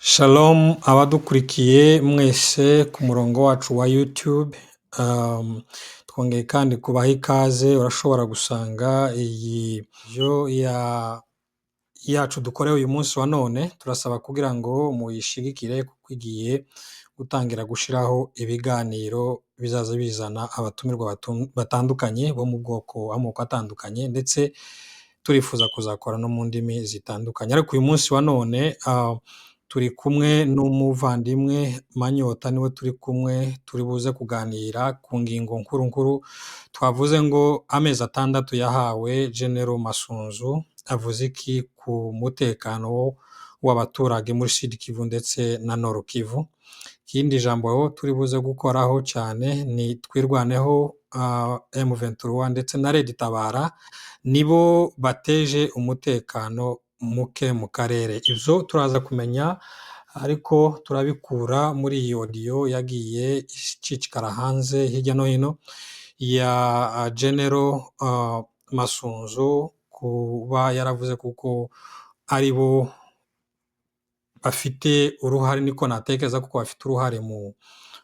Shalom abadukurikiye mwese ku murongo wacu wa YouTube, twongeye kandi kubaha ikaze. Urashobora gusanga iyi video yacu dukorewe uyu munsi wa none, turasaba kugira ngo muyishigikire kuko igiye gutangira gushiraho ibiganiro bizaza bizana abatumirwa batandukanye bo mu amoko atandukanye, ndetse turifuza kuzakora no mu ndimi zitandukanye. Ariko uyu munsi wa none turi kumwe n'umuvandimwe Manyota, niwe turi kumwe, turi buze kuganira ku ngingo nkuru twavuze ngo amezi 6 yahawe General Masunzu avuze iki ku mutekano w'abaturage muri Sud Kivu ndetse na Nord Kivu. Ikindi jambo turi buze gukoraho cyane ni twirwaneho, M23 ndetse na Red Tabara nibo bateje umutekano muke mu karere. Ivyo turaza kumenya, ariko turabikura muri iyi audio yagiye icicikara hanze hirya no hino ya General Masunzu, kuba yaravuze kuko ari bo bafite uruhare, niko natekereza kuko bafite uruhare mu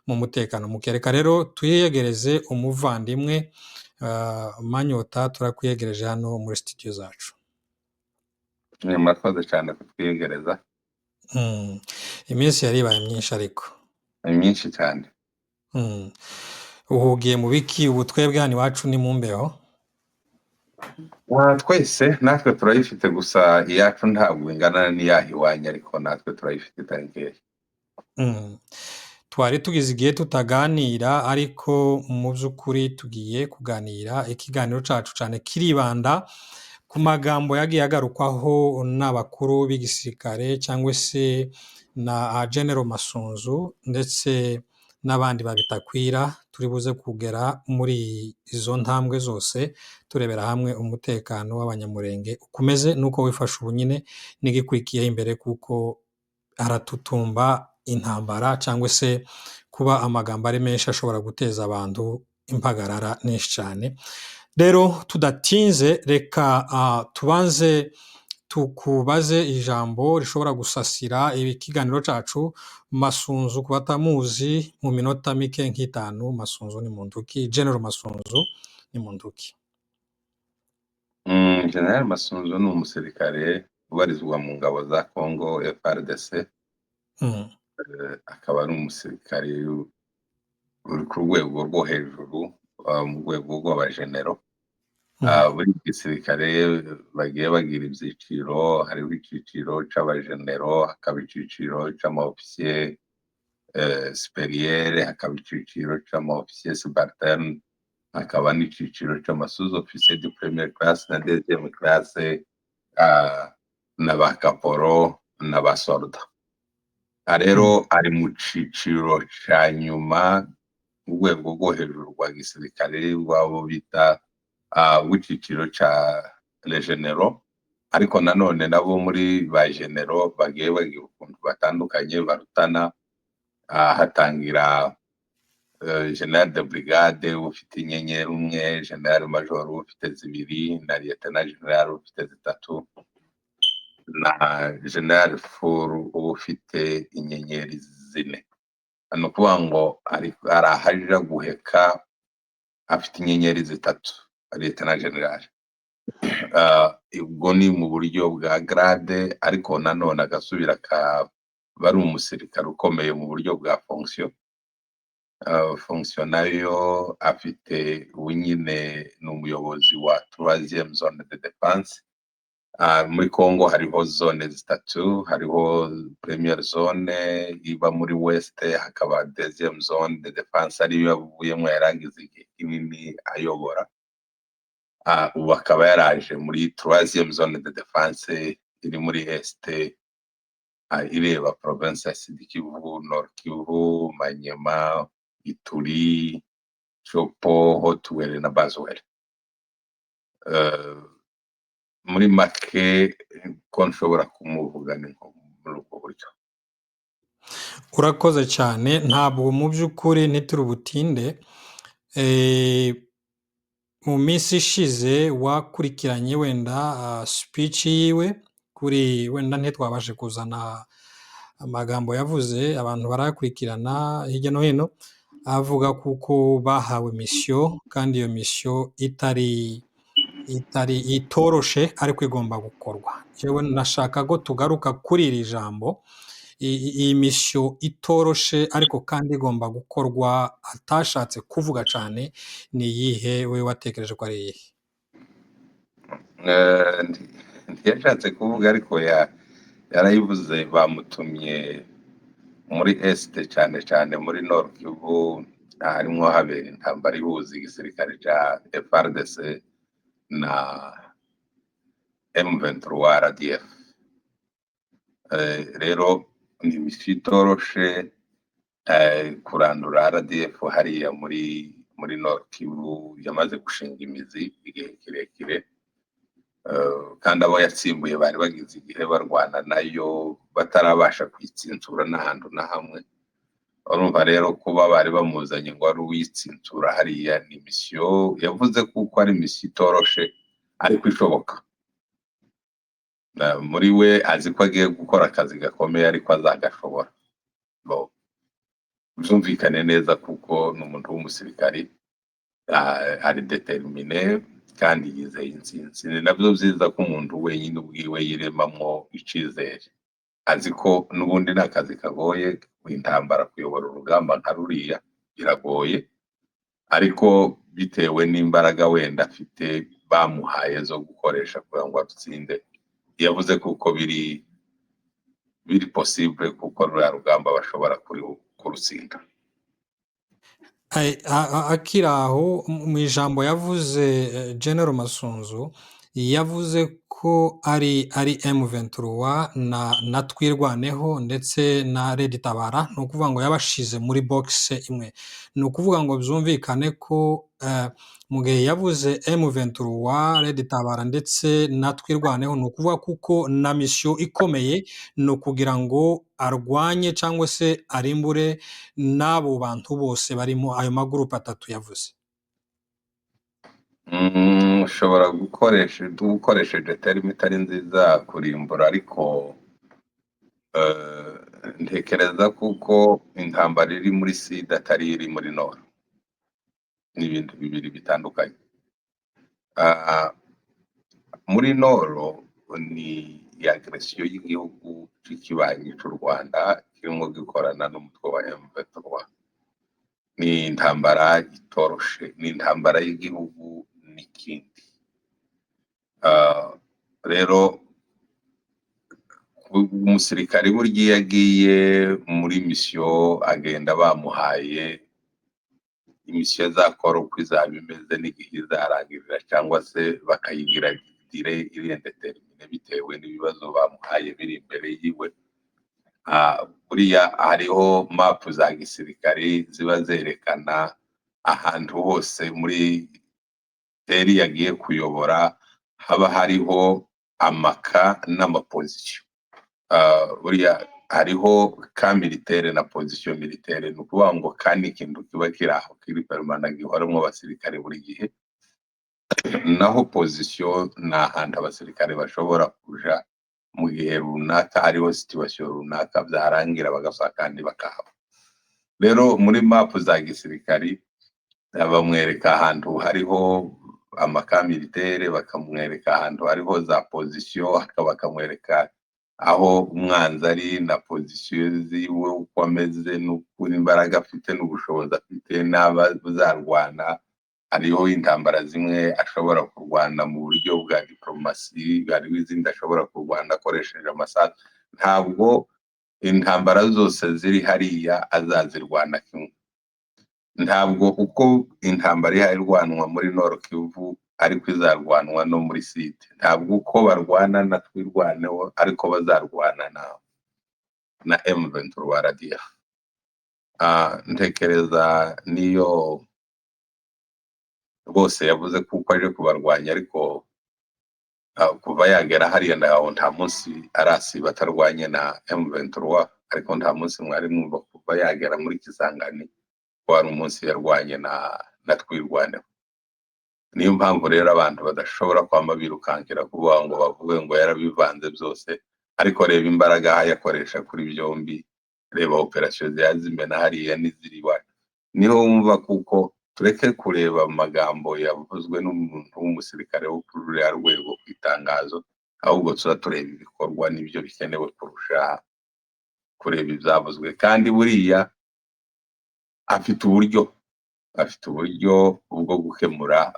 mutekano muke. Reka rero tuyegereze umuvandimwe Manyota, turakwiyegereje hano muri studio zacu. Murakoze cyane kutwiyegereza. Iminsi yari ibaye myinshi ariko myinshi cyane. Uhugiye mu biki? Ubu twebwe hano iwacu ni mu mbeho. Twese natwe turayifite, gusa iyacu ntabwo ingana n'iyaha iwanyu, ariko natwe turayifite itangere. Twari tugize igihe tutaganira, ariko mu by'ukuri tugiye kuganira. Ikiganiro cacu cyane kiribanda ku magambo yagiye agarukwaho n'abakuru b'igisirikare cyangwa se na General Masunzu ndetse n'abandi babitakwira. Turi buze kugera muri izo ntambwe zose turebera hamwe umutekano w'abanyamurenge ukomeze nuko wifasha ubu nyine n'igikurikiye imbere, kuko aratutumba intambara cyangwa se kuba amagambo ari menshi ashobora guteza abantu impagarara nyinshi cyane. Rero tudatinze, reka tubanze tukubaze ijambo rishobora gusasira ikiganiro cacu. Masunzu, ku batamuzi, mu minota mike nk'itanu, Masunzu ni muntu ki? General Masunzu ni muntu ki? General Masunzu ni umusirikare ubarizwa mu ngabo za Congo FARDC. Akaba ari umusirikare uri ku rwego rwo hejuru, mu rwego rw'abajenero. Buri gisirikare bagiye bagira ibyiciro. Hariho icyiciro c'abajenero, hakaba icyiciro c'amaofisiye superieur, hakaba icyiciro c'amaofisiye subalterne, hakaba n'icyiciro c'amasous-officier de première classe na deuxième classe, n'abakaporo n'abasolda. Rero ari mu ciciro ca nyuma, urwego rwo hejuru rwa gisirikare rwabo bita w'iciciro ca legenero. Ariko nanone nabo muri ba genero bagiye bagira ukuntu batandukanye barutana. Hatangira general de brigade ufite inyenyeri umwe, general major ufite 2 na lieutenant general ufite 3 na general furu ufite inyenyeri 4. Ano kuvuga ngo arahaja guheka afite inyenyeri 3, lieutenant general. Ubwo ni mu buryo bwa grade, ariko nanone agasubira bari umusirikare ukomeye mu buryo bwa fonction. Fonction nayo afite unyine n'umuyobozi wa 3e zone de défense. Muri Congo hariho zone 3, hariho première zone iba muri west, hakaba deuxième zone de défense ariyo yavuyemo yarangiza igihe kinini ayobora. Ubu akaba yaraje muri 3e zone de défense iri muri est, ireba province ya Sud Kivu, Nord Kivu, Manyema, Ituri, Chopo, Hotwele na Bazwele. Muri make ko nshobora kumuvuga ni muri ubwo buryo. Urakoze cyane. Ntabwo mu by'ukuri ntituri butinde. Mu minsi ishize wakurikiranye wenda speech yiwe kuri, wenda ntitwabashe kuzana amagambo yavuze abantu barayakurikirana hirya no hino, avuga kuko bahawe misiyo kandi iyo misiyo itoroshe ariko igomba gukorwa. Jewe nashaka ko tugaruka kuri iri jambo, iyi misiyo itoroshe ariko kandi igomba gukorwa atashatse kuvuga cane, ni iyihe wewe watekereje ko ari iyihe? Ntiyashatse kuvuga ariko yarayivuze. Bamutumye muri Est cyane cyane muri Nord Kivu, harimwo habera intambara ihuza igisirikare ca FARDC na M23 RDF. Rero ni misiyo itoroshe kurandura RDF hariya muri Nord Kivu, yamaze gushinga imizi igihe kirekire, kandi abo yatsimbuye bari bagize igihe barwana nayo batarabasha kuyitsintura n'ahantu na hamwe. Urumva rero kuba bari bamuzanye ngo ari uwitsintura hariya, ni misiyo yavuze kuko ari misiyo itoroshe ariko ishoboka. Muri we azi ko agiye gukora akazi gakomeye ariko azagashobora. Byumvikane neza kuko ni umuntu w'umusirikari, ari determine kandi yizeye intsinzi. Ni nabyo byiza ko umuntu wenyine ubwiwe yiremamwo icizere, azi ko n'ubundi ni akazi kagoye. Intambara, kuyobora urugamba nka ruriya biragoye, ariko bitewe n'imbaraga wenda afite bamuhaye zo gukoresha kugira ngo atsinde, yavuze kuko biri possible kuko ruriya rugamba bashobora kurutsinda. Akiri aho mu ijambo yavuze, General Masunzu yavuze ko ari M23 na Twirwaneho ndetse na Red Tabara, ni ukuvuga ngo yabashize muri box imwe. Ni ukuvuga ngo byumvikane ko mu gihe yavuze M23, Red Tabara ndetse na Twirwaneho, ni ukuvuga kuko na misiyo ikomeye ni ukugira ngo arwanye cyangwa se arimbure n'abo bantu bose barimo ayo magurupe atatu yavuze. Ushobora ukoresheje terimi itari nziza kurimbura, ariko ntekereza kuko intambara iri muri Sud atari iri muri Nord, ni ibintu bibiri bitandukanye. Muri Nord ni agresiyo y'igihugu cy'ikibanyi cy'u Rwanda kirimo gikorana n'umutwe wa M23. Ni intambara itoroshe, ni intambara y'igihugu n'ikindi. Rero umusirikari burya iyo agiye muri misiyo agenda bamuhaye imisiyo azakora uko izaba imeze n'igihe izarangirira, cyangwa se bakayigira dire irendetermine bitewe n'ibibazo bamuhaye biri imbere yiwe. Buriya hariho mapu za gisirikare ziba zerekana ahantu hose muri teri yagiye kuyobora, haba hariho amaka n'amapozisiyo. Buriya hariho ka militaire na pozisiyo militaire, ni ukuvuga ngo kandi ikintu kiba kiri aho kiri permanent gihoramo abasirikare buri gihe, naho pozisiyo ni ahantu abasirikare bashobora kuja mu gihe runaka, hariho situation runaka byarangira bagasa kandi bakahaba. Rero muri mapu za gisirikari bamwereka ahantu hariho amaka militaire, bakamwereka ahantu hariho za pozisiyo, bakamwereka aho umwanzi ari na pozisiyo ziwe uko ameze n'uko imbaraga afite n'ubushobozi afite n'abazarwana. Hariho intambara zimwe ashobora kurwana mu buryo bwa diplomasi, hariho izindi ashobora kurwana akoresheje amasasu. Ntabwo intambara zose ziri hariya azazirwana kimwe. Ntabwo uko intambara ihirwanwa muri Nord Kivu ariko izarwanwa no muri Sud. Ntabwo uko barwana na Twirwaneho ariko bazarwana na M23 RDF. Ntekereza niyo bose yavuze kuko aje kubarwanya, ariko kuva yagera hariya nta munsi arasiba atarwanye na M23, ariko nta munsi mwari mwumva kuva yagera muri Kisangani ko hari umunsi yarwanye na Twirwaneho. Niyo mpamvu rero abantu badashobora kwama birukankira kuvuga ngo bavuge ngo yarabivanze byose, ariko reba imbaraga yakoresha kuri byombi, reba operasiyo zimena hariya n'iziri iwacu, niho wumva kuko tureke kureba amagambo yavuzwe n'umuntu w'umusirikare wo kuri ruriya rwego ku itangazo, ahubwo tuba tureba ibikorwa n'ibyo bikenewe kurusha kureba ibyavuzwe. Kandi buriya afite uburyo bwo gukemura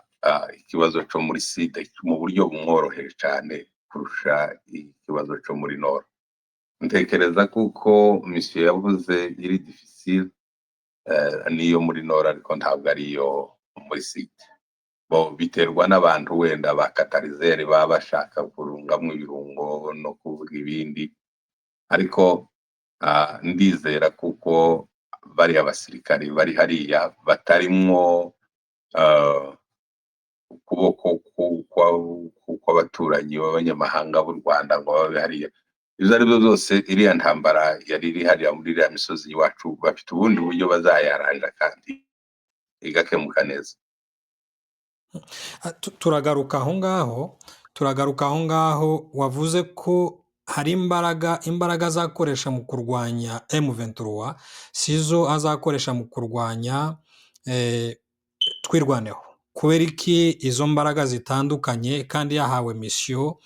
ikibazo cyo muri sida mu buryo bumworoheye cyane kurusha ikibazo cyo muri nord. Ntekereza kuko misiyo yavuze iri difficile niyo muri nord, ariko ntabwo ariyo muri sida. Bo biterwa n'abantu wenda ba katarizeri baba bashaka kurungamo ibirungo no kuvuga ibindi, ariko ndizera kuko bariya basirikari bari hariya batarimwo ukuboko kw'abaturanyi b'abanyamahanga b'u Rwanda ngo babe hariya. Ibyo ari byo byose iriya ntambara yari iri hariya muri iriya misozi iwacu, bafite ubundi buryo bazayaranja kandi igakemuka neza. turagaruka aho ngaho wavuze ko hari imbaraga azakoresha mu kurwanya M23 sizo azakoresha mu kurwanya twirwaneho. Kubera iki izo mbaraga zitandukanye kandi yahawe misiyo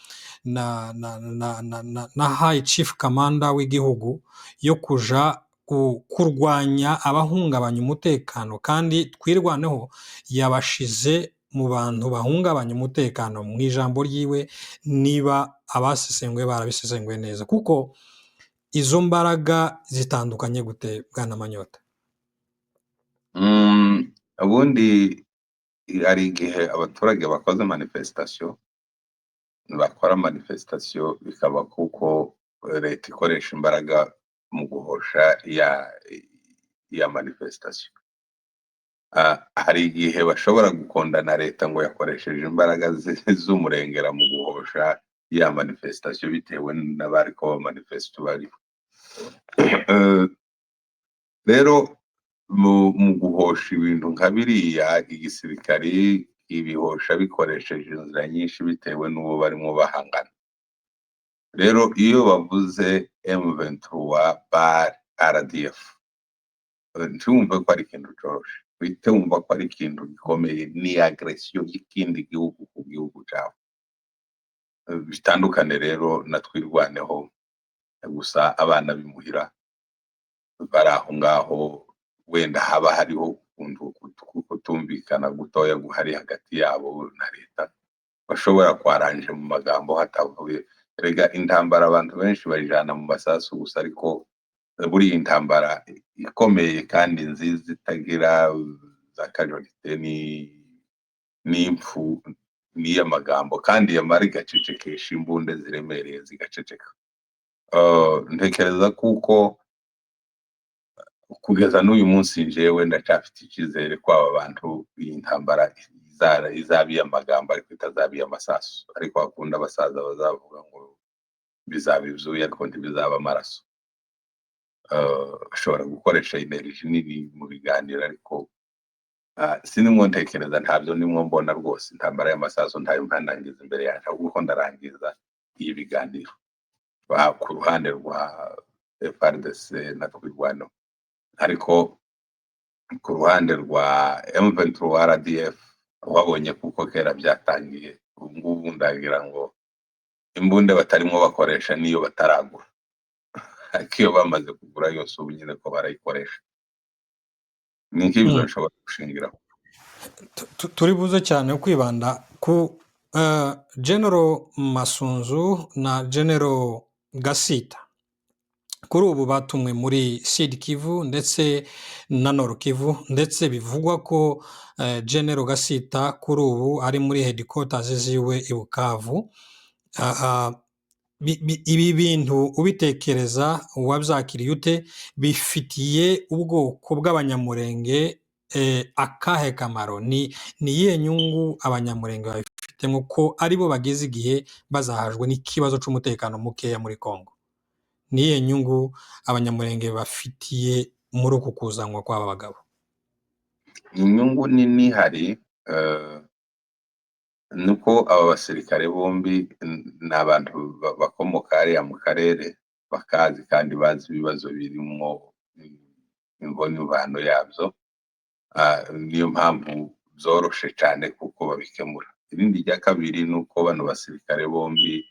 na High Chief Commander w'igihugu yo kuja kurwanya abahungabanya umutekano, kandi twirwaneho yabashize mu bantu bahungabanya umutekano mu ijambo ryiwe, niba abasesenguye barabisesenguye neza, kuko izo mbaraga zitandukanye gute Bwana Manyota? Ubundi hari igihe abaturage bakoze manifestation bikaba kuko leta ikoresha imbaraga mu guhosha ya manifestation. Hari igihe bashobora gukondana leta ngo yakoresheje imbaraga z'umurengera mu guhosha ya manifestation bitewe n'abariko manifesto bariho. Rero mu guhosha ibintu nka biriya igisirikari ibihosha bikoresheje inzira nyinshi bitewe n'uwo barimo bahangana. Rero iyo bavuze M23 bar RDF, ntiwumve ko ari ikintu coroshe, uhite wumva ko ari ikintu gikomeye, ni agresiyo y'ikindi gihugu ku gihugu cyawe. Bitandukane rero na twirwaneho, gusa abana bimuhira bari aho ngaho, wenda haba hariho kutumvikana gutoya guhari hagati yabo na leta, bashobora kwaranje mu magambo hatavuye. Erega intambara abantu benshi bayijana mu masasu gusa, ariko buriya intambara ikomeye kandi nziza itagira za casualty n'impfu n'iy'amagambo, kandi yamara igacecekesha imbunde ziremereye zigaceceka. Ntekereza kuko kugeza n'uyu munsi jewe ndacyafite icyizere ko aba bantu iyi ntambara izaba iy'amagambo ariko itazaba iy'amasasu, ariko hakunda abasaza bazavuga ngo bizaba ivyuya ariko ntibizaba amaraso. Bashobora gukoresha energy nini mu biganiro, ariko sinimwo ntekereza, ntabyo nimwo mbona rwose. Intambara y'amasasu ntayo ntanangiza imbere yanjye, ahubwo ndarangiza iyi biganiro ku ruhande rwa FARDC na twirwaneho, ariko ku ruhande rwa M23 RDF wabonye kuko kera byatangiye. Ubu ngubu ndagira ngo imbunde batarimo bakoresha niyo bataragura, ariko iyo bamaze kugura yose ubu nyine ko barayikoresha. Ni nk'ibyo nshobora gushingiraho. Turi buze cyane kwibanda ku General Masunzu na General Gasita. Kuri ubu batumwe muri Sud Kivu ndetse na Nord Kivu, ndetse bivugwa ko General Gasita kuri ubu ari muri headquarters ziwe i Bukavu. Ibi bintu ubitekereza, wabyakiriye ute? Bifitiye ubwoko bw'abanyamurenge akahe kamaro? Ni iyihe nyungu abanyamurenge babifitemo ko aribo bageze igihe bazahajwe n'ikibazo cy'umutekano mukeya muri Congo? Ni iyihe nyungu abanyamurenge bafitiye muri uku kuzanwa kw'aba bagabo? Inyungu nini hari, nuko aba basirikare bombi ni abantu bakomoka hariya mu karere, bakazi kandi bazi ibibazo birimwo, imvo n'imvano yabyo. Niyo mpamvu byoroshe cyane kuko babikemura. Irindi rya kabiri ni uko bano basirikare bombi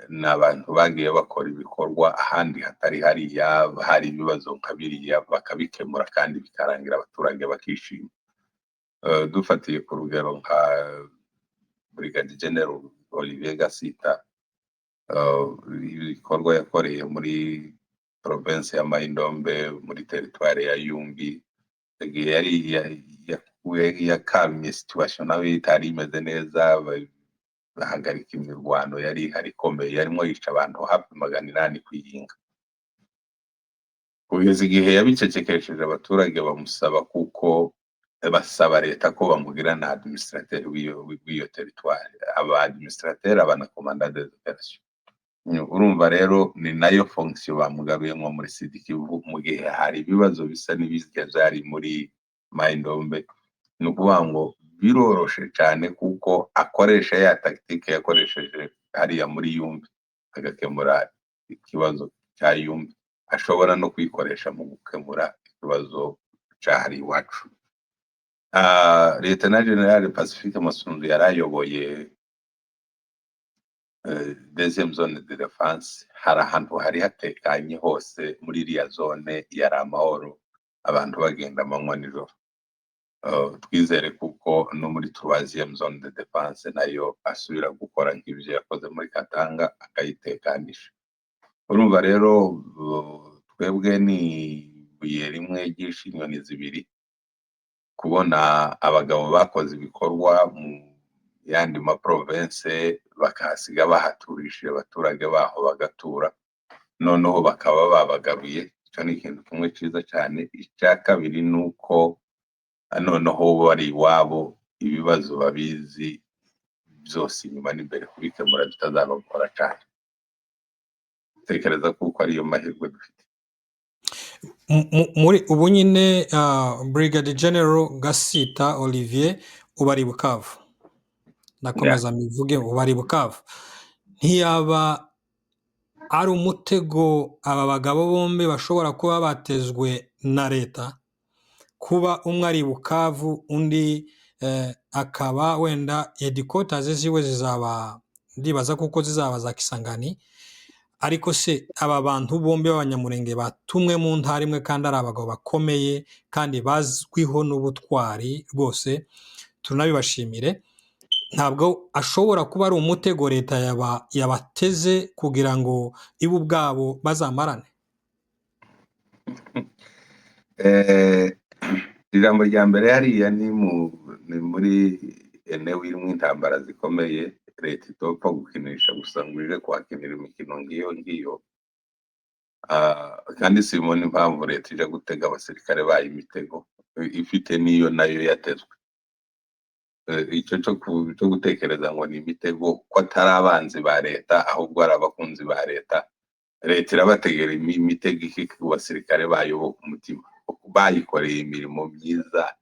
ni abantu bagiye bakora ibikorwa ahandi hatari hariya, hari ibibazo nka biriya bakabikemura kandi bikarangira abaturage bakishima. Dufatiye ku rugero nka Brigadier General Olivier Gasita, ibikorwa yakoreye muri province ya Mai-Ndombe muri teritwari ya Yumbi, igihe yari yakamye situation nawe itari imeze neza, bahagarika imirwano yari ihari ikomeye, yarimo yica abantu hafi 800 kwiyinga, kugeza igihe yabicecekesheje abaturage bamusaba kuko basaba leta ko bamugira na administrateur w'iyo teritwari, aba administrateur aba na commandant des opérations. Urumva rero ni nayo fonction bamugaruyemo muri Sud Kivu mu gihe hari ibibazo bisa n'ibizya byari muri Mai-Ndombe. Ni ukuvuga ngo biroroshe cyane kuko akoresha ya tactique yakoresheje hariya muri Yumbi agakemura ikibazo cya Yumbi, ashobora no kwikoresha mu gukemura ikibazo cyahari iwacu. Lieutenant General Pacifique Masunzu yarayoboye deuxième zone de défense. Hari ahantu hari hatekanye hose muri iriya zone, yari amahoro, abantu bagenda amanywa nijoro. Twizere kuko no muri troisième zone de défense nayo asubira gukora nk'ibyo yakoze muri Katanga akayitekanisha. Urumva rero twebwe ni ibuye rimwe ryishe inyoni zibiri, kubona abagabo bakoze ibikorwa mu yandi ma province bakahasiga bahaturishije abaturage baho bagatura, noneho bakaba babagabiye. Icyo ni ikintu kimwe cyiza cyane. Icya kabiri ni uko noneho bari iwabo ibibazo babizi byose inyuma n'imbere, kubikemura bitazabagora cyane. Tekereza kuko ariyo mahirwe dufite. Muri ubu nyine Brigadier General Gasita Olivier ubari Bukavu, ndakomeza mbivuge, ubari Bukavu. Ntiyaba ari umutego aba bagabo bombi bashobora kuba batezwe na leta, kuba umwe ari Bukavu undi akaba wenda headquarters ziwe zizaba, ndibaza kuko zizaba za Kisangani, ariko se aba bantu bombi b'abanyamurenge batumwe mu ntara imwe kandi ari abagabo bakomeye kandi bazwiho n'ubutwari rwose, tunabibashimire, ntabwo ashobora kuba ari umutego leta yabateze kugira ngo ibo ubwabo bazamarane? Ijambo rya mbere hariya ni muri eneo irimo intambara zikomeye, leta itopfa gukinisha gusa ngo ije kuhakinira imikino ngiyo. Kandi simoni impamvu leta ije gutega abasirikare bayo imitego ifite niyo nayo yatezwe. Icyo cyo gutekereza ngo ni imitego, ko atari abanzi ba leta ahubwo ari abakunzi ba leta. Leta irabategera imitego ku basirikare bayo bo ku mutima, bayikoreye imirimo myiza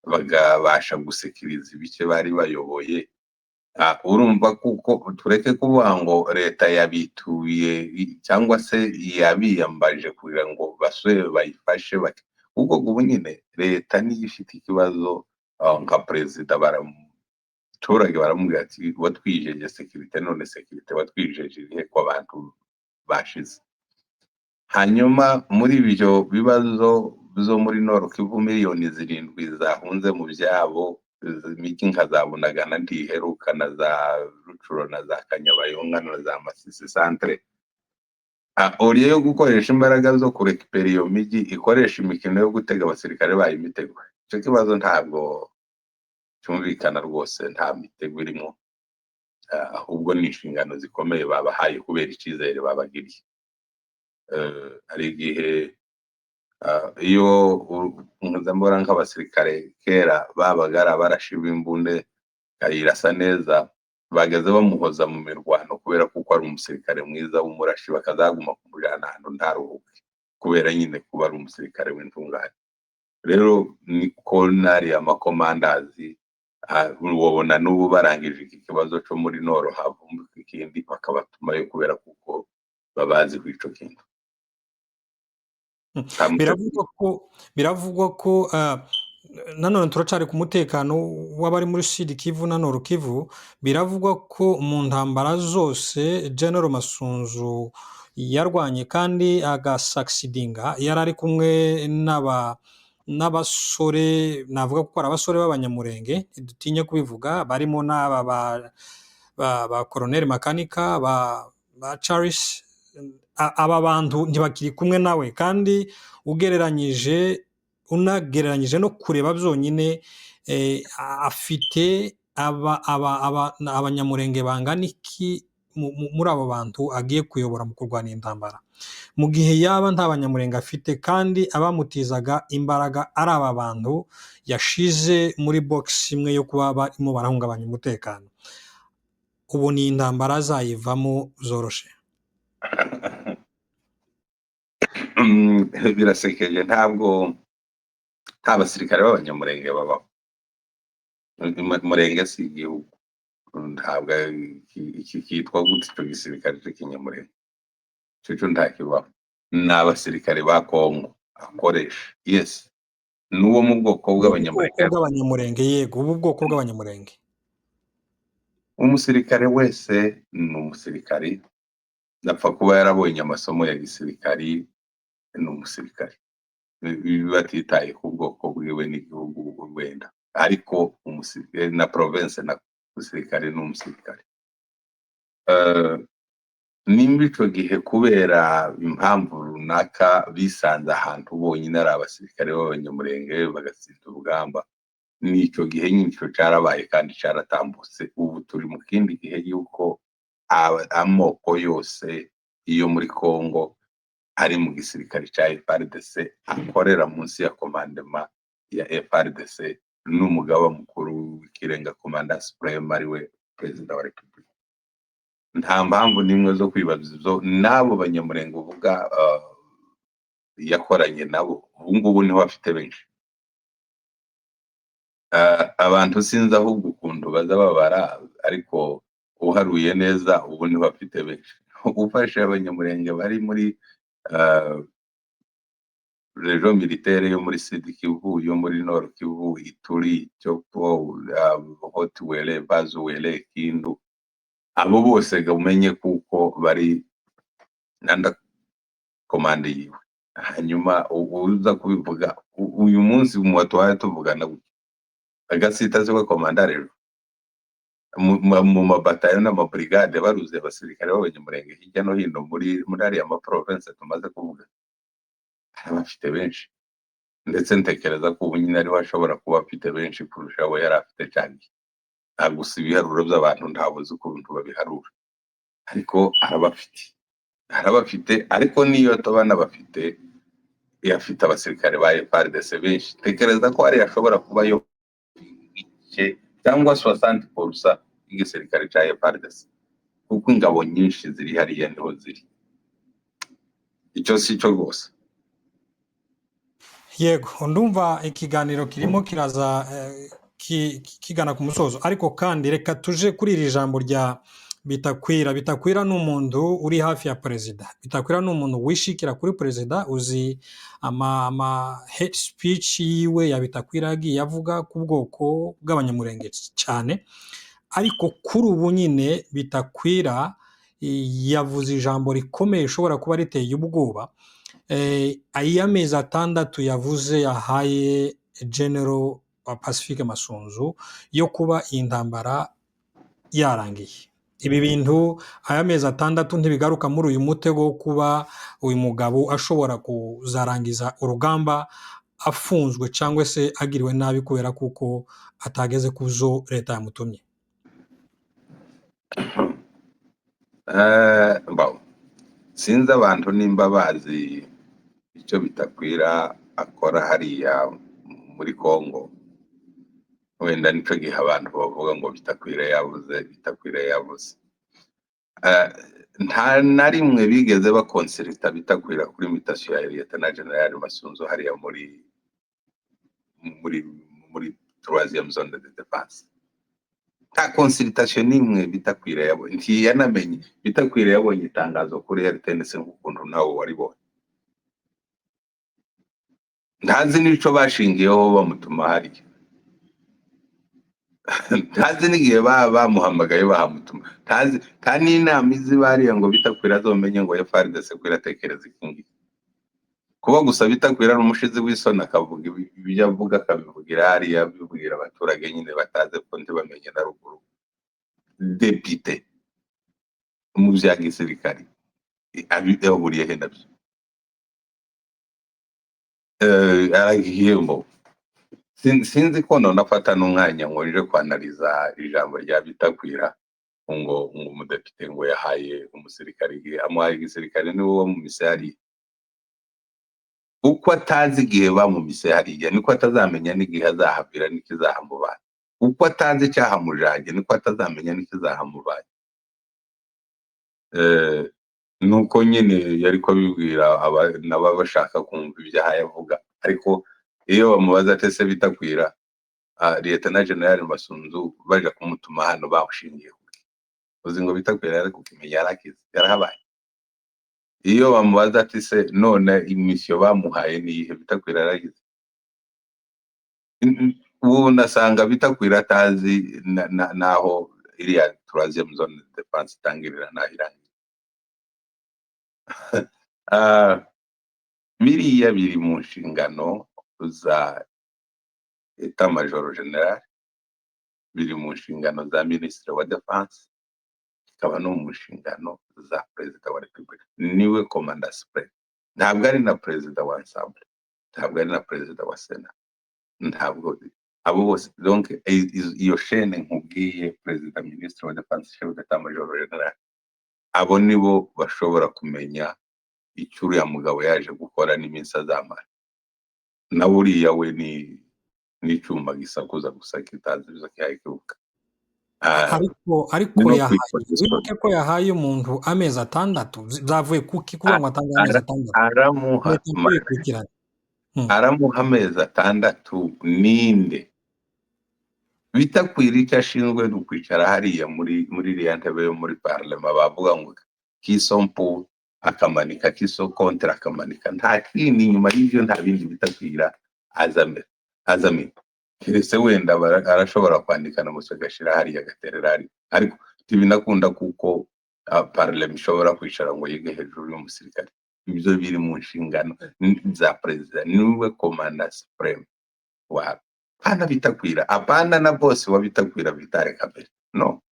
bagabasha gusekiriza ibice bari bayoboye. Urumva kuko tureke kuvuga ngo leta yabituye cyangwa se yabiyambaje kugira ngo basore bayifashe, kuko ubu nyine leta niyo ifite ikibazo. Nka perezida abaturage baramubwira ati watwijeje sekirite, none sekirite watwijeje irihe ko abantu bashize? Hanyuma muri ibyo bibazo zo muri Nord Kivu, miliyoni 7 zahunze mu byabo, imijyi nka za Bunagana ntiheruka, na za Rucuro na za Kanyabayonga na za Masisi centre. Uriye yo gukoresha imbaraga zo kurekipera iyo mijyi, ikoresha imikino yo gutega abasirikare bayo imitego. Icyo kibazo ntabwo cyumvikana rwose, nta mitego irimo, ahubwo ni inshingano zikomeye babahaye kubera icyizere babagiriye. Hari igihe iyo mpuzambora nk'abasirikare kera babaga ari abarashi b'imbunda kayirasa neza, bageze bamuhoza mu mirwano kubera kuko ari umusirikare mwiza w'umurashi, bakazaguma kumujyana ahantu ntaruhuke kubera nyine kuba ari umusirikare w'intungane. Rero niko nari amakomandazi ubona n'ubu barangije iki kibazo cyo muri noro havumbuka ikindi bakabatumayo kubera kuko babazi kw'ico kintu. Biravugwa ko nanone turacari ku mutekano w'abari muri Sud Kivu na Nord Kivu. Biravugwa ko mu ntambara zose General Masunzu yarwanye kandi agasakisidinga, yari ari kumwe n'abasore, navuga ko ari abasore b'abanyamurenge ntidutinye kubivuga, barimo n'aba ba Colonel Makanika, ba Charles. Aba bantu ntibakiri kumwe nawe, kandi unagereranyije no kureba byonyine, afite abanyamurenge bangana iki muri abo bantu agiye kuyobora mu kurwanya intambara, mu gihe yaba nta banyamurenge afite kandi abamutizaga imbaraga ari aba bantu yashize muri box imwe yo kuba barimo barahungabanya umutekano. Ubu ni intambara azayivamo zoroshe? Birasekeje, ntabwo nta basirikare b'abanyamurenge babaho. Murenge si igihugu, ntabwo iki kitwa gute ico gisirikare c'ikinyamurenge, ico ntakibaho. Ni abasirikare ba Kongo akoresha, yes, n'uwo mu bwoko bw'abanyamurenge. Yego, ubu bwoko bw'abanyamurenge. Umusirikare wese ni umusirikare, napfa kuba yarabonye amasomo ya gisirikari, ni umusirikare, batitaye ku bwoko bwiwe n'igihugu wenda, ariko umusirikare na province na umusirikare ni umusirikare. Nimba ico gihe kubera impamvu runaka bisanze ahantu bonyine ari abasirikare b'abanyamurenge bagatsinda urugamba, n'ico gihe nyine ico carabaye kandi caratambutse. Ubu turi mu kindi gihe yuko amoko yose yo muri Kongo ari mu gisirikare ca FARDC, akorera munsi ya komandema ya FARDC n'umugaba mukuru w'ikirenga, komanda supreme, ariwe perezida wa repubulika. Nta mpamvu n'imwe zo kwibaza ivyo n'abo banyamurenge uvuga yakoranye nabo, ubu ngubu niho afite benshi. Abantu sinzi ahubwo ukuntu baza babara, ariko uharuye neza ubu niho afite benshi. Ufashe abanyamurenge bari muri region militaire yo muri Sud Kivu, yo muri Nord Kivu, Ituri, Chopo, Hotwele, Bazuwele, Kindu, abo bose umenye kuko bari nanda komande yiwe. Hanyuma uza kubivuga uyu munsi mu watwaye tuvugana gutya, agasita zwe komanda rero mu mabatayo n'amabrigade baruze abasirikare b'abanyamurenge hirya no hino muri ariya province tumaze kuvuga, bafite benshi, ndetse ntekereza ko ubu nyine ariho ashobora kuba afite benshi kurusha abo yari afite cyane. Gusa ibiharuro by'abantu ntabuze ukuntu babiharura, ariko arabafite, ariko niyo ataba bafite, yafite abasirikare ba FARDC benshi. Tekereza ko ari ashobora kuba yo cyangwa 60% y'igisirikare ca FARDC, kuko ingabo nyinshi ziri hariya niho ziri. Icyo si cyo rwose. Yego, ndumva ikiganiro kirimo kiraza kigana ku musozo, ariko kandi reka tuje kuri iri jambo rya Bitakwira. Bitakwira ni umuntu uri hafi ya perezida. Bitakwira ni umuntu wishikira kuri perezida. Uzi ama hate speech yiwe ya Bitakwira yagiye avuga ku bwoko bw'abanyamurenge cyane, ariko kuri ubu nyine Bitakwira yavuze ijambo rikomeye ushobora kuba riteye ubwoba. Ay'amezi 6 yavuze yahaye General Pacifique Masunzu yo kuba intambara yarangiye. Ibi bintu ay'amezi 6 ntibigaruka muri uyu mutego wo kuba uyu mugabo ashobora kuzarangiza urugamba afunzwe cyangwa se agiriwe nabi kubera kuko atageze kuzo leta yamutumye. Sinzi abantu nimba bazi icyo Bitakwira akora hariya muri Kongo. Wenda nico gihe abantu bavuga ngo Bitakwira yavuze. Nta na rimwe bigeze bakonserita Bitakwira kuri invitation ya Lieutenant General Masunzu hariya muri 3e zone de défense. nta consultation n'imwe Bitakwira yabonye, ntiyanamenye. Bitakwira yabonye itangazo kuri RTNC nk'ukuntu nawe waribonye, ntazi n'ico bashingiyeho bamutuma hariya, ntazi n'igihe bamuhamagaye bahamutuma, nta n'inama izi bariya ngo Bitakwira azomenye ngo FARDC ko iratekereza iki ngiki. Kuba gusa Bitakwira ari umushizi w'isoni akavuga ibyo avuga akabivugira hariya abibwira abaturage nyine bataze ko ntibamenye na ruguru depite mu vya gisirikare abihuriye he navyo. Aragihembo sinzi ko none afata n'umwanya ngo nje kwanaliza ijambo rya Bitakwira ngo umudepite ngo yahaye umusirikare igihe, amuhaye igisirikare niwe wo mu misari. Uko atazi igihe bamumise hariya niko atazamenya n'igihe azahavira n'ikizahamubana. Uko atazi icyahamujanye niko atazamenya n'ikizahamubana. Nuko nyine yariko abibwira n'ababa bashaka kumva ibyo avuga, ariko iyo bamubaza ati ese Bitakwira Lieutenant General Masunzu baje kumutuma hano bawushingiye kuki, uzi ngo Bitakwira yari kukimenya yarakize yarahabaye. Iyo bamubaza ati se none imisyo bamuhaye niyihe, Bitakwira yaragize. Ubu nasanga Bitakwira atazi naho iriya troisième zone de défense itangirira naho irangira. Biriya biri mu nshingano za Etat Major General, biri mu nshingano za Ministre wa Defense, ikaba no mu nshingano za Perezida wa Repubulika, niwe Commander Supreme. Ntabwo ari na Perezida wa Ensemble, ntabwo ari na Perezida wa Sena, ntabwo abo bose. Donc iyo chaîne nkubwiye Perezida, Ministre wa Defense, Chef d'Etat Major General, abo nibo bashobora kumenya icyo uriya mugabo yaje gukora n'iminsi azamara. Na buriya we n'icyuma gisakuza gusa kitazi biza kihayikibuka. Ariko wibuke ko yahaye umuntu amezi 6 zavuye kuki kugira ngo atange amezi 6 aramuha amezi 6 ninde Bitakwira icyo ashinzwe n'ukwicara hariya muri iriya ntebe yo muri parlement bavuga ngo kisompo akamanika kiso kontra akamanika, nta kindi nyuma y'ibyo nta bindi Bitakwira azame kiretse wenda arashobora kwandika na musa gashira hariya gatererari, ariko tibinakunda kuko parlement ishobora kwicara ngo yige hejuru y'umusirikare. Ibyo biri mu nshingano za Perezida, niwe Commander Supreme wa pana Bitakwira, apana na boss wa Bitakwira Vitale Kabera. No,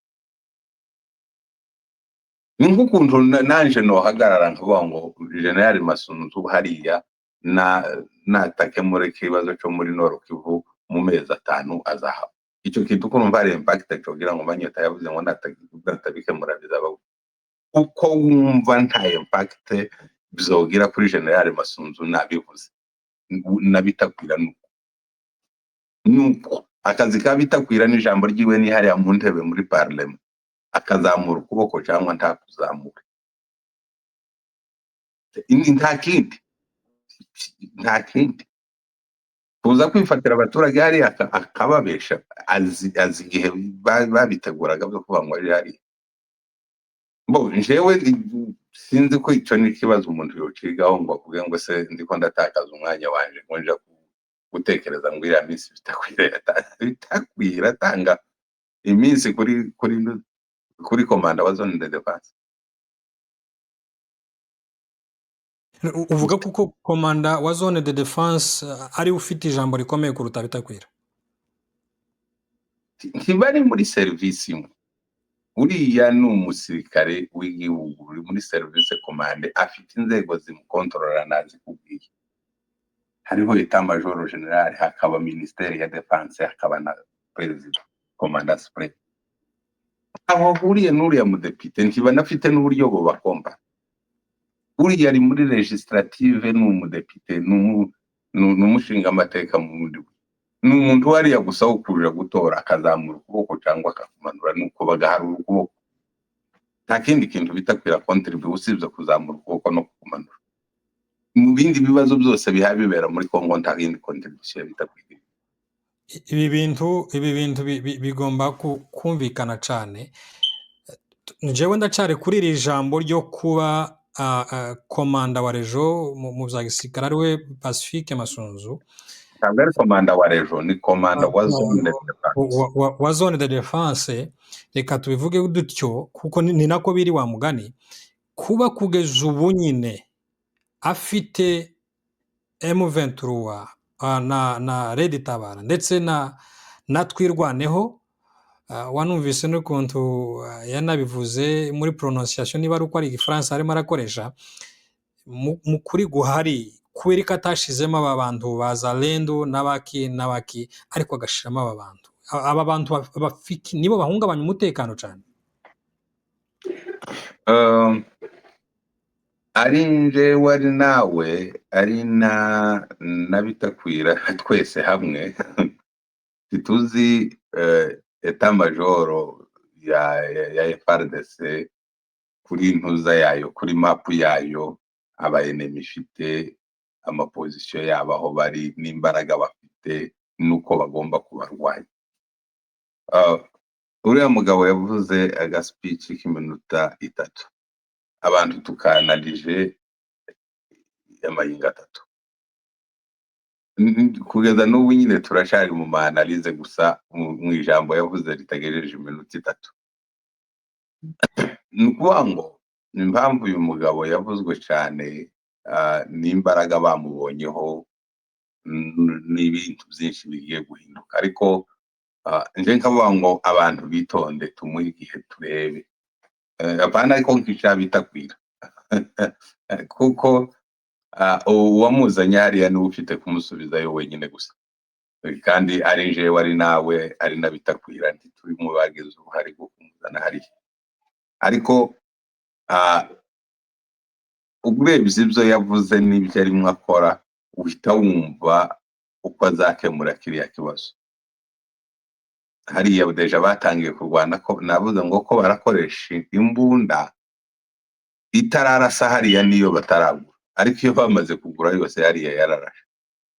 ni nk'ukuntu nanje nohagarara nkavuga ngo General Masunzu hariya natake muri kibazo cyo muri Nord Kivu mu mezi 5 azahaba. Icyo kintu ko numva ari impact cyogira ngo Manyota yavuze ngo natabike murabiza uko wumva nta impact bizogira kuri General Masunzu nabivuze na Bitakwira. Nuko akazi ka Bitakwira n'ijambo ryiwe ni hariya mu ntebe muri parlement, akazamura ukuboko cyangwa nta kuzamura. Nta kindi kuza kwifatira abaturage hariya akababesha, azi igihe babiteguraga byo kuba ngo ari hariya. Bo njewe sinzi ko icyo ni ikibazo umuntu yocigaho ngo avuge ngo se ndiko ndatakaza umwanya wanje ngo nje gutekereza ngo iriya minsi Bitakwira atanga iminsi kuri Commander wa Zone de Defense. Uvuga kuko Commander wa Zone de Defense ari ufite ijambo rikomeye kuruta Bitakwira? Ntibari muri service imwe. Uriya ni umusirikare w'igihugu uri muri service commande, afite inzego zimukontorora nazikubwiye. Hariho Etat Major General, hakaba Ministere ya Defense, hakaba na Perezida Commander Supreme. Aho huriye n'uriya mudepite ntibanafite n'uburyo bo bakomba. Uriya ari muri legislative n'umudepite n'umushinga amateka mu bundi. N'umuntu wariya gusa ukurira gutora akazamura ukuboko cyangwa akakumanura nuko bagaharura ukuboko. Nta kindi kintu Bitakwira contribute usibye kuzamura ukuboko no kukumanura. Mu bindi bibazo byose bihari bibera muri Kongo nta kindi contribution Bitakwira. ibi bintu bigomba kumvikana cyane. Njyewe ndacari kuri iri jambo ryo kuba komanda wa rejo mu bya gisirikare ariwe Pacifique Masunzu, ntabwo ari komanda wa rejo, ni komanda wa zone de defense. wa zone de defense. Reka tubivuge dutyo kuko ni nako biri wa mugani. Kuba kugeza ubu nyine afite M23 na Red Tabara ndetse na Twirwaneho, wanumvise n'ukuntu yanabivuze muri prononciation, niba ari uko ari igifaransa arimo arakoresha, mu kuri guhari kubera ko atashizemo aba bantu baza Lendo n'abaki ariko agashiramo aba bantu nibo bahungabanya umutekano cyane. Ari njyewe ari nawe ari n'abitakwira twese hamwe ntituzi eta majoro ya FARDC kuri ntuza yayo, kuri mapu yayo, abayenemi ifite, amapozisiyo yabo aho bari, n'imbaraga bafite, nuko bagomba kubarwanya. Uriya mugabo yavuze agaspici k'iminota 3, abantu tukanalije y'amayinga 3. Kugeza n'ubu nyine turashari mu maanalize gusa mu ijambo yavuze ritagejeje iminota 3. Ni ukuvuga ngo impamvu uyu mugabo yavuzwe cyane, n'imbaraga bamubonyeho, n'ibintu byinshi bigiye guhinduka. Ariko nje nkavuga ngo abantu bitonde, tumuhe igihe turebe, apana ariko nk'icabitakwira kuko uwamuzanye hariya niwe ufite kumusubizayo wenyine gusa, kandi ari njyewe ari nawe ari n'abitakwira, ntituri mu bagize uruhare rwo kumuzana hariya. Ariko urebye ibyo yavuze n'ibyo arimo akora, uhita wumva uko azakemura kiriya kibazo. Hariya deja batangiye kurwana, ko navuze ngo ko barakoresha imbunda itararasa hariya niyo bataragura, ariko iyo bamaze kugura yose hariya yararashe.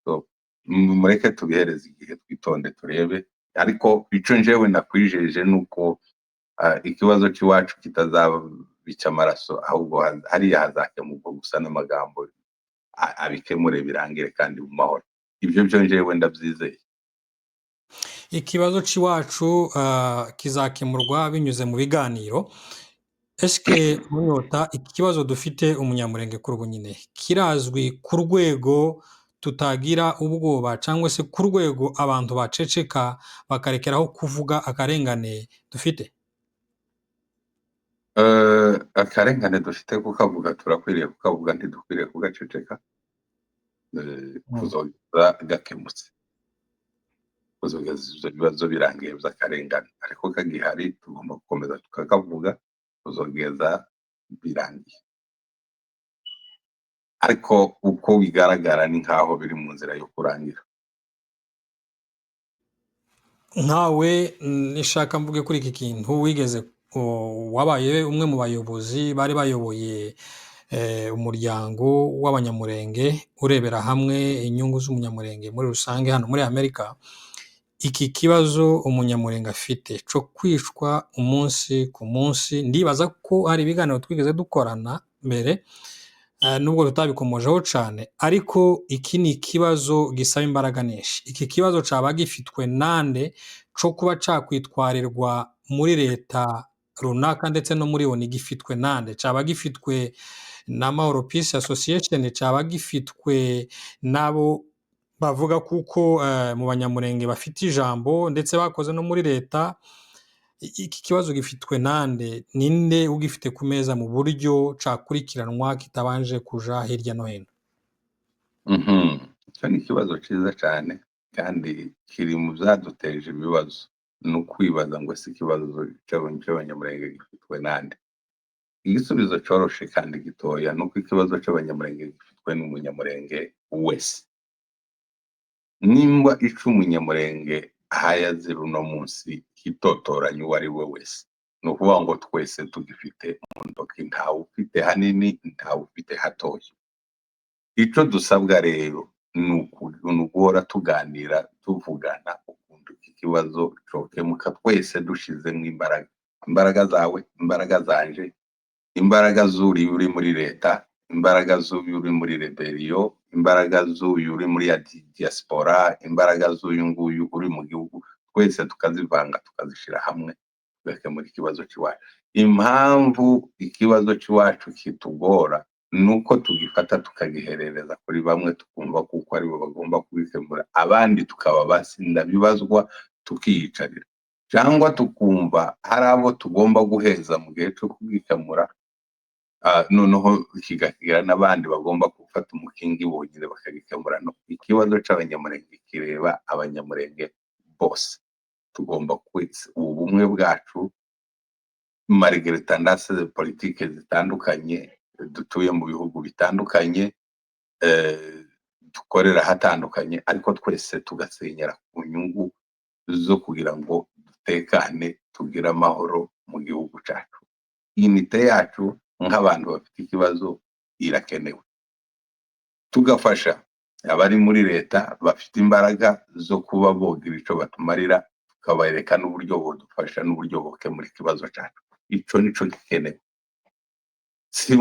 So mureke tubihereze igihe, twitonde turebe. Ariko ico njyewe nakwijeje nuko ikibazo cy'iwacu kitazabica amaraso, ahubwo hariya hazakemurwa gusa n'amagambo abikemure birangire kandi mu mahoro. Ibyo byo njyewe ndabyizeye. Ikibazo cy'iwacu kizakemurwa binyuze mu biganiro. Eske Munyota, iki kibazo dufite umunyamurenge kuri ubu nyine kirazwi ku rwego tutagira ubwoba, cyangwa se ku rwego abantu baceceka bakarekeraho kuvuga akarengane dufite? Akarengane dufite kukavuga, turakwiriye kukavuga, ntidukwiriye kugaceceka. Kuzogeza gakemutse, kuzogeza ibyo bibazo birangiye by'akarengane. Ariko kagihari tugomba gukomeza tukakavuga kuzogeza birangiye. Ariko uko bigaragara ni nkaho biri mu nzira yo kurangira. Nkawe nishaka mvuge kuri iki kintu, wigeze wabaye umwe mu bayobozi bari bayoboye umuryango w'abanyamurenge urebera hamwe inyungu z'umunyamurenge muri rusange hano muri Amerika. Iki kibazo umunyamurenge afite cyo kwicwa umunsi ku munsi, ndibaza ko hari ibiganiro twigeze dukorana mbere, nubwo tutabikomojeho cyane, ariko iki ni ikibazo gisaba imbaraga nyinshi. Iki kibazo cyaba gifitwe nande cyo kuba cakwitwarirwa muri leta runaka ndetse no muri ONU, gifitwe nande? Cyaba gifitwe na Mahoro Peace Association, cyaba gifitwe nabo bavuga kuko mu banyamurenge bafite ijambo ndetse bakoze no muri leta? Iki kibazo gifitwe nande? Ninde ugifite ku meza mu buryo cakurikiranwa kitabanje kuja hirya no hino? Icyo ni ikibazo cyiza cyane kandi kiri mu byaduteje ibibazo. Ni ukwibaza ngo si ikibazo cy'abanyamurenge gifitwe nande? Igisubizo cyoroshe kandi gitoya ni uko ikibazo cy'abanyamurenge gifitwe n'umunyamurenge wese. Nimba ico umunyamurenge ahayazira uno munsi hitotoranya uwo ari we wese, ni ukuvuga ngo twese tugifite mu ntoki, ntawe ufite hanini, ntawe ufite hatoya. Ico dusabwa rero ni uguhora tuganira, tuvugana ikibazo cokemuka twese dushizemo imbaraga zawe, imbaraga zanje, imbaraga z'uriya uri muri leta, imbaraga z'uyu uri muri rebellion, imbaraga z'uyu uri muri diaspora, imbaraga z'uyu nguyu uri mu gihugu, twese tukazivanga tukazishira hamwe tugakemura ikibazo cy'iwacu. Impamvu ikibazo cy'iwacu kitugora nuko tugifata tukagiherereza kuri bamwe tukumva kuko aribo bagomba kubikemura, abandi tukaba basinda bibazwa tukiyicarira, cyangwa tukumva hari abo tugomba guheza mu gihe cyo kubikemura, noneho kigagira n'abandi bagomba gufata umukingi bonyine bakagikemura. No, ikibazo cy'abanyamurenge kireba abanyamurenge bose, tugomba kwitsa ubumwe bwacu malgré tendance politike zitandukanye, dutuye mu bihugu bitandukanye, dukorera hatandukanye, ariko twese tugasenyera ku nyungu zo kugira ngo dutekane tugire amahoro mu gihugu cyacu. Unite yacu nk'abantu bafite ikibazo irakenewe, tugafasha abari muri leta bafite imbaraga zo kuba bogira ico batumarira, tukabereka n'uburyo bodufasha n'uburyo bokemura ikibazo cyacu. Ico nico gikenewe. Si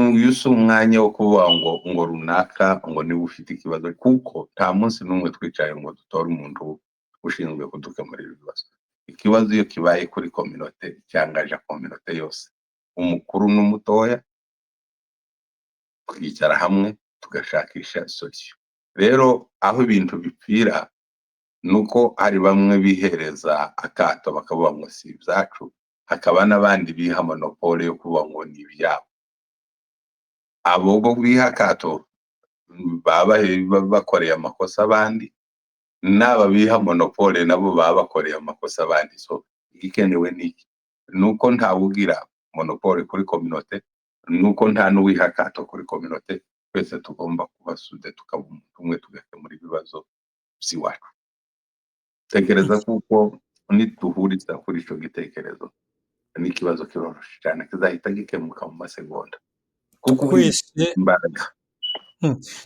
umwanya wo kuvuga ngo runaka ngo niba ufite ikibazo, kuko nta munsi n'umwe twicaye ngo dutore umuntu ushinzwe kudukemurira ibibazo. Ikibazo iyo kibaye kuri communauté cyangaje communauté yose, umukuru n'umutoya, twicara hamwe tugashakisha solution. Rero aho ibintu bipfira nuko hari bamwe bihereza akato bakavuga ngo si ibyacu, hakaba n'abandi biha monopole yo kuvuga ngo ni ibyabo. Abo bo biha akato baba bakoreye amakosa abandi, n'aba biha monopole nabo baba bakoreye amakosa abandi. So igikenewe niki nuko ntawugira monopole kuri communauté, nuko nta n'uwiha akato kuri communauté. Twese tugomba kubasude tukaba umuntu umwe tugakemura ibibazo by'iwacu. Tekereza kuko nituhuriza kuri ico gitekerezo n'ikibazo kiroroshe cyane kizahita gikemuka mu masegonda, kuko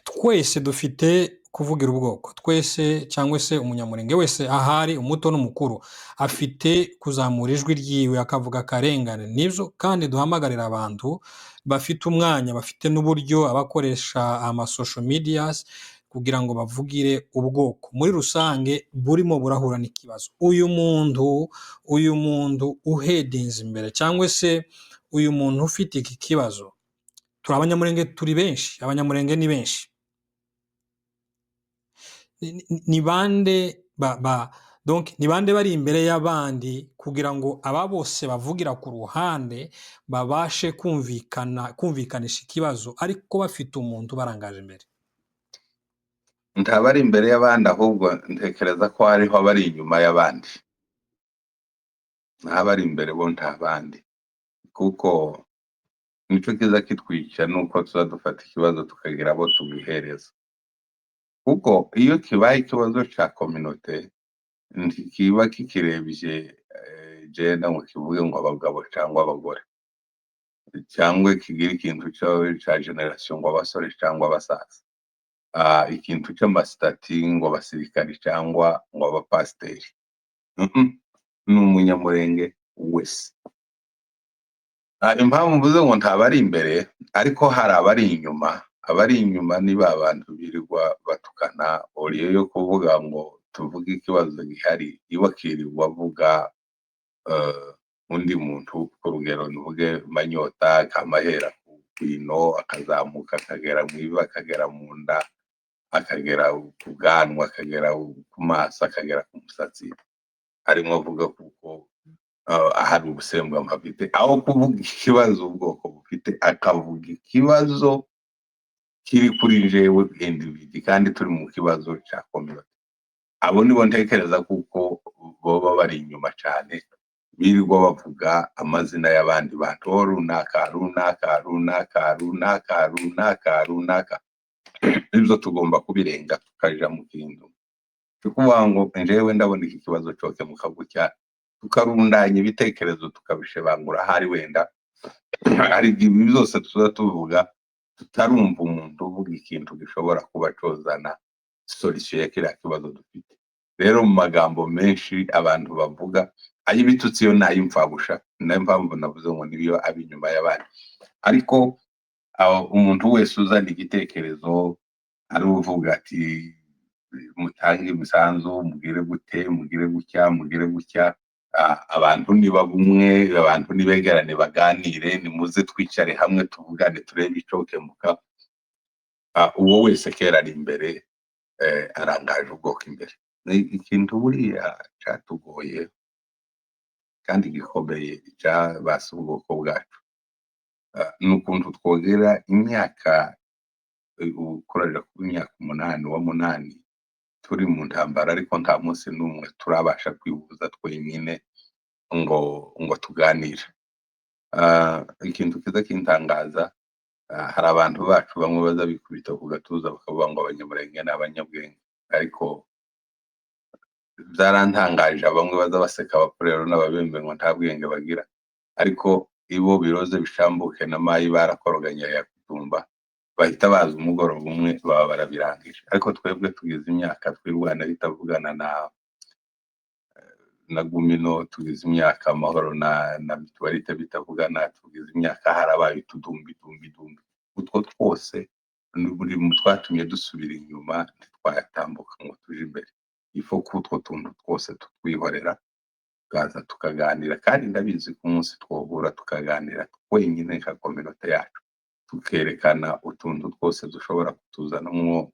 twese dufite kuvugira ubwoko, twese cyangwa se umunyamurenge wese ahari, umuto n'umukuru afite kuzamura ijwi ryiwe akavuga akarengane. Nibyo kandi duhamagarira abantu bafite umwanya, bafite n'uburyo, abakoresha social medias kugira ngo bavugire ubwoko muri rusange burimo burahura n'ikibazo. Uyu muntu uhedinze imbere cyangwa se uyu muntu ufite iki kibazo, turi abanyamurenge, turi benshi, abanyamurenge ni benshi. Ni bande ni bande bari imbere y'abandi kugira ngo aba bose bavugira ku ruhande babashe kumvikanisha ikibazo ariko bafite umuntu barangaje imbere? Ntabari imbere y'abandi, ahubwo ntekereza ko hariho abari inyuma y'abandi. Ntabari imbere bo nta bandi, kuko nico kiza kitwica nuko tuza dufata ikibazo tukagira abo tubihereza. Kuko iyo kibaye ikibazo ca communauté ntikiba kikirebye gender ngo kivuge ngo abagabo cyangwa abagore, cyangwa kigira ikintu ca generation ngo abasore cyangwa abasaza, ikintu c'amasitati ngo abasirikari cyangwa ngo abapasiteri. Ni umunyamurenge wese. Impamvu mvuze ngo ntabari imbere ariko hari abari inyuma. Abari inyuma ni ba bantu birirwa batukana, oriyo yo kuvuga ngo tuvuge ikibazo gihari, iwe akirirwa avuga undi muntu. Ku rugero nivuge Manyota akamahera ku kwino, akazamuka akagera mu ivi, akagera mu nda, akagera ku bwanwa, akagera ku maso, akagera ku musatsi, arimo avuga kuko hari ubusembwa afite. Aho kuvuga ikibazo ubwoko bufite, akavuga ikibazo kiri kuri jewe individu, kandi turi mu kibazo cya community. Abo nibo ntekereza kuko boba bari inyuma cyane, birirwa bavuga amazina y'abandi bantu, runaka runaka runaka runaka runaka runaka. Ibyo tugomba kubirenga tukaja mu kintu cyo kuvuga ngo njewe ndabona iki kibazo cokemuka gutya, tukarundanya ibitekerezo tukabishebangura. Hari wenda hari ibi byose tuza tuvuga tutarumva umuntu uvuga ikintu gishobora kuba cozana solution ya kiriya kibazo dufite. rero mu magambo menshi abantu bavuga ay'ibitutsi yo ni ay'imfabusa, ni nayo mpamvu navuze ngo niyo aba inyuma y'abandi. Ariko umuntu wese uzana igitekerezo ari uvuga ati mutange imisanzu, mugire gute, mugire gutya, mugire gutya, abantu niba bumwe, abantu nibegerane baganire, nimuze twicare hamwe tuvugane turebe icokemuka, uwo wese kera ari imbere, arangaje ubwoko imbere. Ni ikintu buriya catugoye kandi gikomeye cabase ubwoko bwacu, ni ukuntu twogera imyaka ukorera ku myaka umunani turi mu ntambara, ariko nta munsi n'umwe turabasha kwihuza twenyine ngo tuganire. Ikintu kiza kintangaza, hari abantu bacu bamwe baza bikubita ku gatuza bakavuga ngo abanyamurenge ni abanyabwenge, ariko byarantangaje bamwe baza baseka abapfurero n'ababembe ngo nta bwenge bagira, ariko ibo biroze bishambuke na mayi barakoroganya ya kutumba bahita baza umugoroba umwe baba barabirangije. Ariko twebwe tugize imyaka twirwana bitavugana na Gumino, tugize imyaka Amahoro na Mutualite bitavugana, tugize imyaka harabaye utudumbi. Utwo twose buri mu twatumye dusubira inyuma, ntitwayatambuka ngo tuje imbere. Ifo ko utwo tuntu twose tutwihorera tukaza tukaganira, kandi ndabizi ko umunsi twohura tukaganira twenyine nka kominote yacu, tukerekana utuntu twose dushobora kutuzanamwo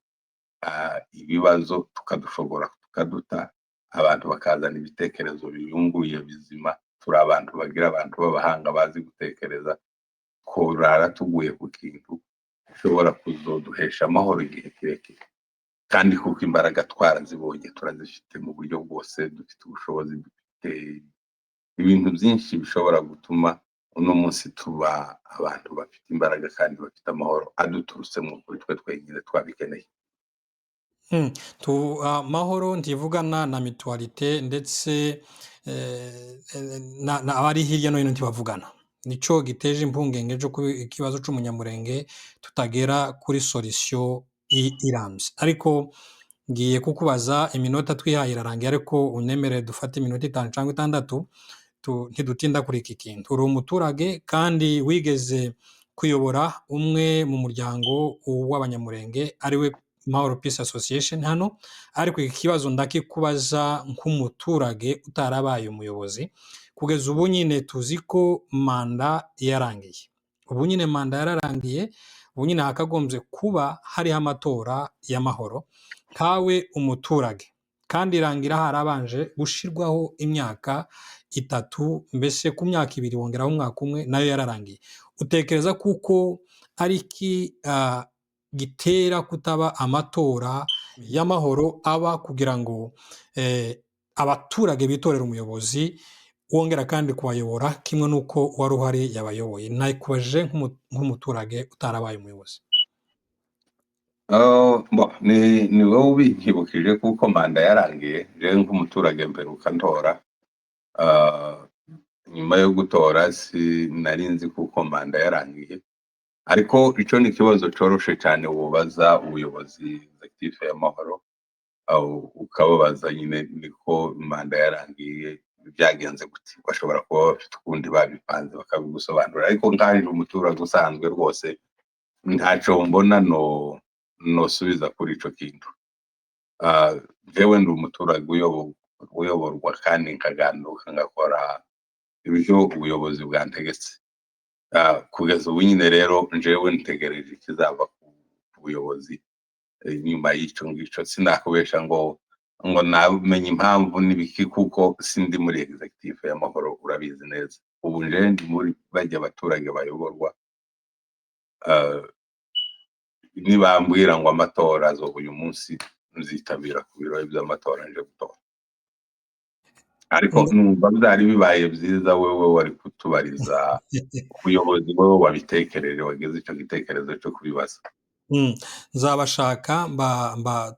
ibibazo, tukadushobora tukaduta, abantu bakazana ibitekerezo biyunguye bizima. Turi abantu bagira abantu b'abahanga bazi gutekereza, tworara tuguye ku kintu gishobora kuzoduhesha amahoro igihe kirekire, kandi kuko imbaraga twarazibonye turazifite mu buryo bwose, dufite ubushobozi, dufite ibintu byinshi bishobora gutuma uno munsi tuba abantu bafite imbaraga kandi bafite amahoro aduturutsemo kuri twe twenyine twabikeneye. Amahoro ntivugana na Mutualite ndetse abari hirya no hino ntibavugana, nico giteje impungenge cyo ikibazo c'umunyamurenge tutagera kuri solution irambye. Ariko ngiye kukubaza, iminota twihaye irarangiye, ariko unemerere dufate iminota 5 cyangwa 6 ntidutinda kuri iki kintu. Uri umuturage kandi wigeze kuyobora umwe mu muryango w'abanyamurenge ariwe Mahoro Peace Association hano, ariko iki kibazo ndakikubaza nk'umuturage utarabaye umuyobozi. Kugeza ubu nyine tuzi ko manda yarangiye, manda yararangiye, ubu nyine hakagombye kuba hariho amatora y'amahoro. Nkawe umuturage, kandi irangira harabanje gushirwaho imyaka 3, mbese ku myaka 2 wongeraho umwaka umwe, nayo yararangiye. Utekereza kuko ari iki gitera kutaba amatora y'amahoro aba, kugira ngo abaturage bitorera umuyobozi wongera kandi kubayobora kimwe n'uko wari uhari yabayoboye? Nayikubaje nk'umuturage utarabaye umuyobozi. Ni wowe ubinkibukije kuko manda yarangiye. Jewe nk'umuturage mperuka ntora, nyuma yo gutora sinari nzi kuko manda yarangiye, ariko ico ni ikibazo coroshe cyane wobaza ubuyobozi executive y'amahoro, ukababaza nyine niko manda yarangiye byagenze gute. Bashobora kuba bafite ukundi babipanze bakabigusobanurira, ariko nkanje umuturage usanzwe rwose ntaco mbona nosubiza kuri ico kintu. Jewe ndi umuturage uyoborwa kandi nkaganuka ngakora ibyo ubuyobozi bwantegetse. Kugeza ubu nyine rero njewe ntegereje ikizava ku buyobozi nyuma y'ico ngico. Sinakubesha ngo namenye impamvu n'ibiki, kuko sindi muri executive y'amahoro, urabizi neza. Ubu nje ndi muri bajya abaturage bayoborwa. Nibambwira ngo amatora azoba uyu munsi, nzitabira ku birori by'amatora nje gutora. Ariko numva byari bibaye byiza wewe wari kutubariza ubuyobozi wowe wabitekereje, wageze ico gitekerezo cyo kubibaza. Nzabashaka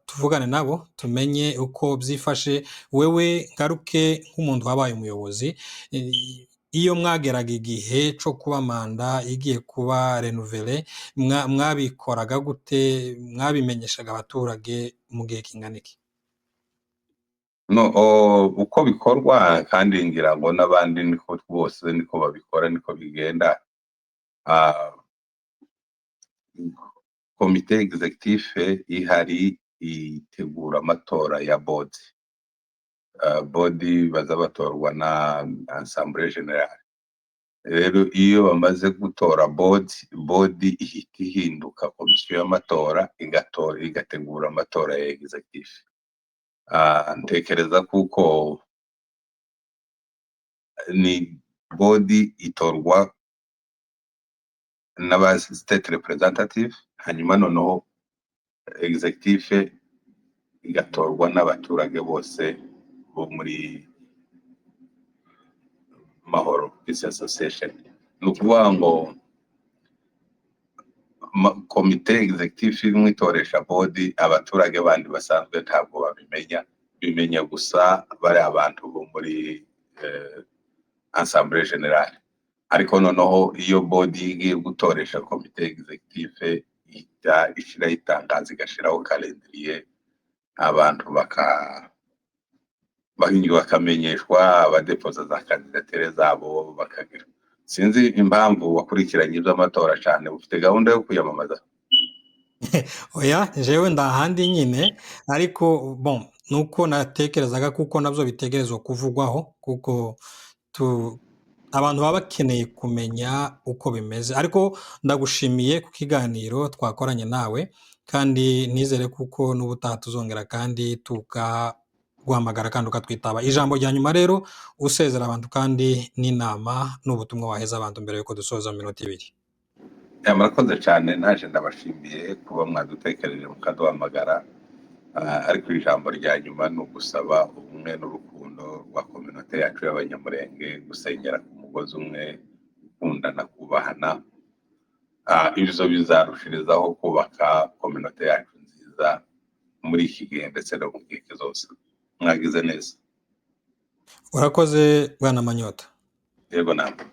tuvugane nabo tumenye uko byifashe. Wewe ngaruke nk'umuntu wabaye umuyobozi, iyo mwageraga igihe cyo kuba manda igiye kuba renuvele, mwabikoraga gute? Mwabimenyeshaga abaturage mu gihe kingana iki? no uko bikorwa kandi ngira ngo n'abandi niko bose niko babikora niko bigenda. Komite executive ihari itegura amatora ya bodi baza batorwa na assemblée générale. Rero iyo bamaze gutora bodi ihita ihinduka komisiyo y'amatora igategura amatora ya executive. Ntekereza kuko ni bodi itorwa n'aba state representative, hanyuma noneho executive igatorwa n'abaturage bose bo muri Mahoro Peace Association. Ni ukuvuga ngo komite executive imwe itoresha bodi, abaturage bandi basanzwe ntabwo bimenya gusa bari abantu bo muri assemblée générale. Ariko noneho iyo bodi igiye gutoresha komite executive ishyiraho itangazo, igashiraho calendrier, abantu bakamenyeshwa, abadepoza za kandidatire zabo bakagira. Sinzi impamvu wakurikiranye iby'amatora cyane, ufite gahunda yo kwiyamamaza? Oya, jewe ndahandi nyine, ariko bon nuko natekerezaga kuko nabyo bitegerezwa kuvugwaho, kuko abantu baba bakeneye kumenya uko bimeze. Ariko ndagushimiye ku kiganiro twakoranye nawe, kandi nizere kuko n'ubutaha tuzongera kandi tukaguhamagara kandi ukatwitaba. Ijambo rya nyuma rero usezera abantu kandi n'inama n'ubutumwa waheza abantu mbere yuko dusoza mu minota 2. Murakoze cyane, naje ndabashimiye kuba mwadutekereje mukaduhamagara. Ariko ijambo rya nyuma ni ugusaba ubumwe n'urukundo rwa kominote yacu y'Abanyamulenge, gusengera ku mugozi umwe, gukundana, kubahana. Ibyo bizarushirizaho kubaka kominote yacu nziza muri iki gihe ndetse no mu gihe kizoza. Mwagize neza. Urakoze Bwana Manyota. Yego namwe.